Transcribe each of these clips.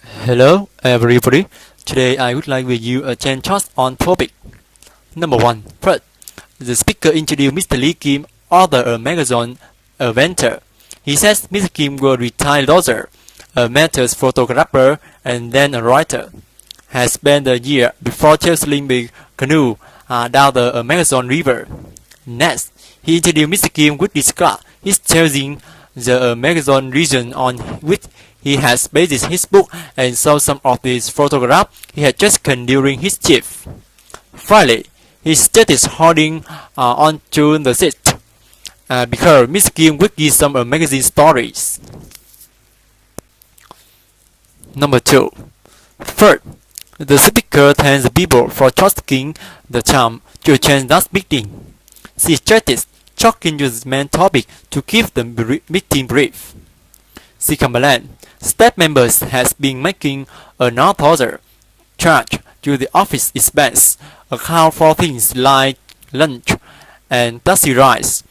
Hello everybody. Today I would like with you a 10 thoughts on topic. Number 1. First, the speaker introduced Mr. Lee Kim, author of magazine inventor. He says Mr. Kim was a retired lawyer, a matters photographer, and then a writer. Has spent a year before sailing with canoe down the Amazon River. Next, he introduced Mr. Kim would discuss his choosing the Amazon region on which he has based his book and saw some of his photographs he had taken during his trip. Finally, he started holding on to the seat because Mr. Kim would give some magazine stories. Number 2. Third, the speaker thanks people for taking the time to attend that meeting. She started talking to the main topic to keep the meeting brief. She complained staff members has been making another charge to the office expense account for things like lunch and taxi rides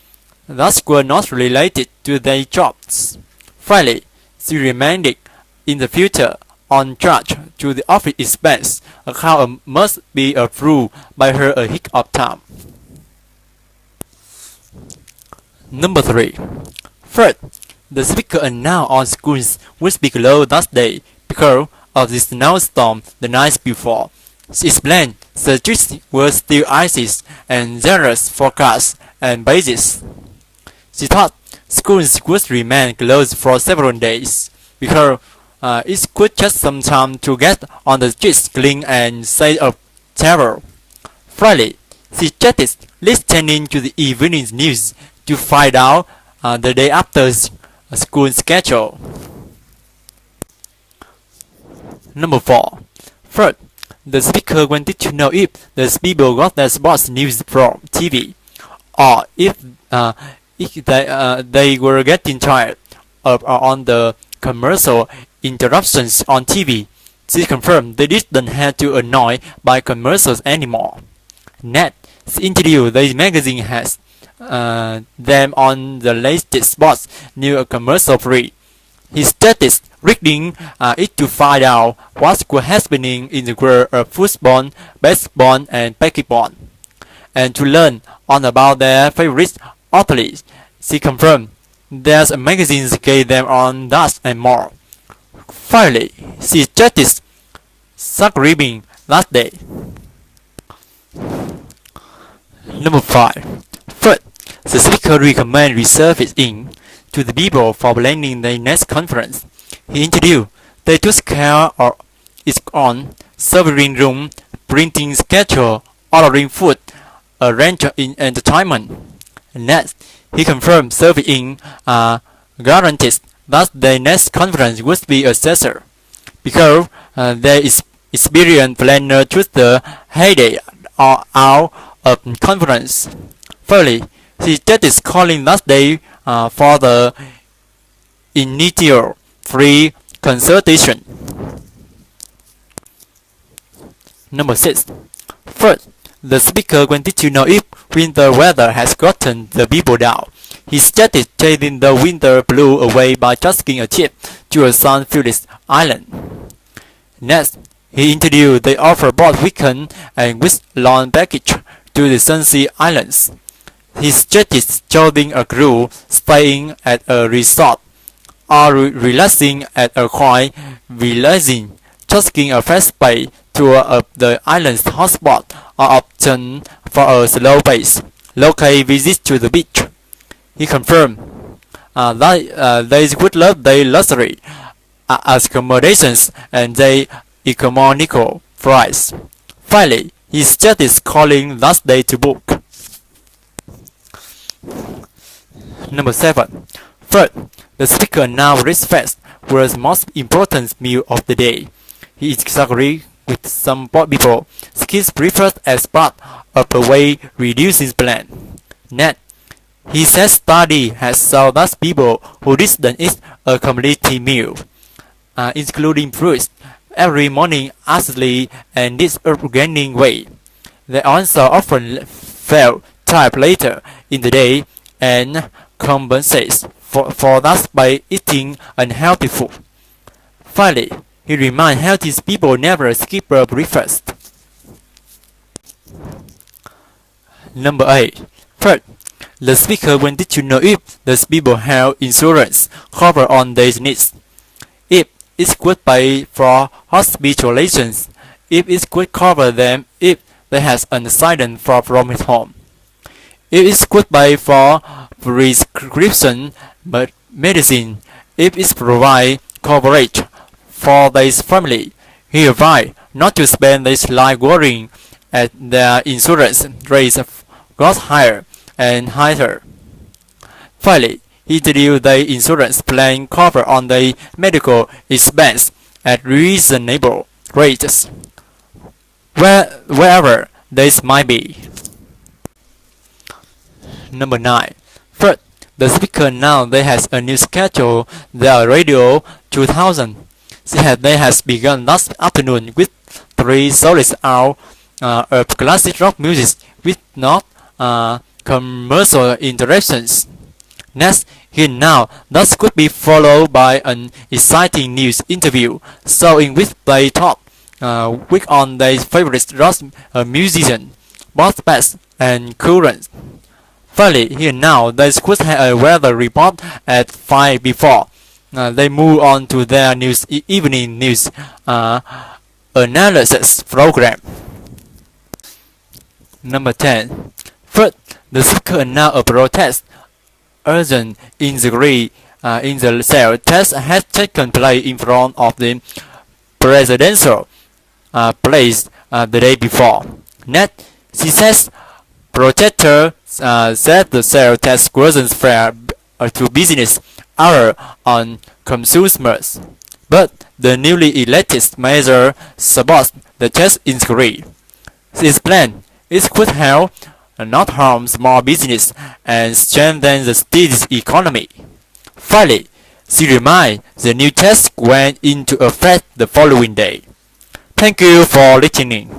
that were not related to their jobs. Finally, she reminded in the future on charge to the office expense account must be approved by her ahead of time. Number 3. First, the speaker announced all schools would be closed that day because of the snowstorm the night before. She explained the streets were still icy and generous forecasts and basis. She thought schools would remain closed for several days because it could take some time to get on the streets clean and safe of travel. Finally, she suggested listening to the evening news to find out the day after school schedule. Number 4. First, the speaker wanted to know if the people got their sports news from TV, or if they were getting tired of on the commercial interruptions on TV. She confirmed they didn't have to annoyed by commercials anymore. Next, she introduced the magazine has them on the latest sports news commercial free. He started reading it to find out what's happening in the world of football, baseball, and basketball, and to learn all about their favorite athletes. She confirmed there's a magazine that gave them on that and more. Finally, she started subscribing that day. Number 5. First, the speaker recommended resurfacing to the people for planning their next conference. He introduced they took care of its own serving room, printing schedule, ordering food, arranging entertainment. Next, he confirmed surveying guarantees that their next conference would be a success because their experienced planner took the heyday out of conference. Finally, she started calling that day for the initial free consultation. Number 6. First, the speaker wanted to know if winter weather has gotten the people down. He started chasing the winter blue away by taking a trip to a sun-filled island. Next, he introduced the offer both weekend and week-long package to the Sunset Islands. He suggested joining a crew, staying at a resort, or relaxing at a quiet village, taking a fast-paced tour of the island's hotspot, or option for a slow-paced, local visit to the beach. He confirmed that they would love their luxury accommodations and their economical price. Finally, he started calling that day to book. Number 7. First, the speaker now raised fast was the most important meal of the day. He disagreed with some people. Skills preferred as part of a weight reducing plan. Next, he says study has shown that people who didn't eat a complete meal, including fruits, every morning actually and this organic way, they also often feel tired later in the day and compensates for that by eating unhealthy food. Finally, he reminds healthy people never skip a breakfast. Number 8. First, the speaker wanted to know if the people have insurance cover on their needs. If it could pay for hospitalizations, if it could cover them if they have an accident far from his home, if it could pay for prescription medicine, if it provide coverage for their family. He advised not to spend their life worrying as their insurance rates got higher and higher. Finally, he introduced the insurance plan cover on the medical expense at reasonable rates, wherever this might be. Number 9. First, the speaker now they has a new schedule, the Radio 2000. They has begun last afternoon with 3 solid hours of classic rock music with not commercial interruptions. Next, here now, that could be followed by an exciting news interview, so in which they talk with on their favorite rock musician, both past and current. Finally, here now, they could have a weather report at 5 before they move on to their evening news analysis program. Number 10. First, the speaker announced a protest urgent injury in the cell test had taken place in front of the presidential place the day before. Next, she says protesters said the cell test wasn't fair to business hour on consumers, but the newly elected mayor supports the test inquiry. She explained it could help not harm small business and strengthen the state's economy. Finally, she reminded the new test went into effect the following day. Thank you for listening.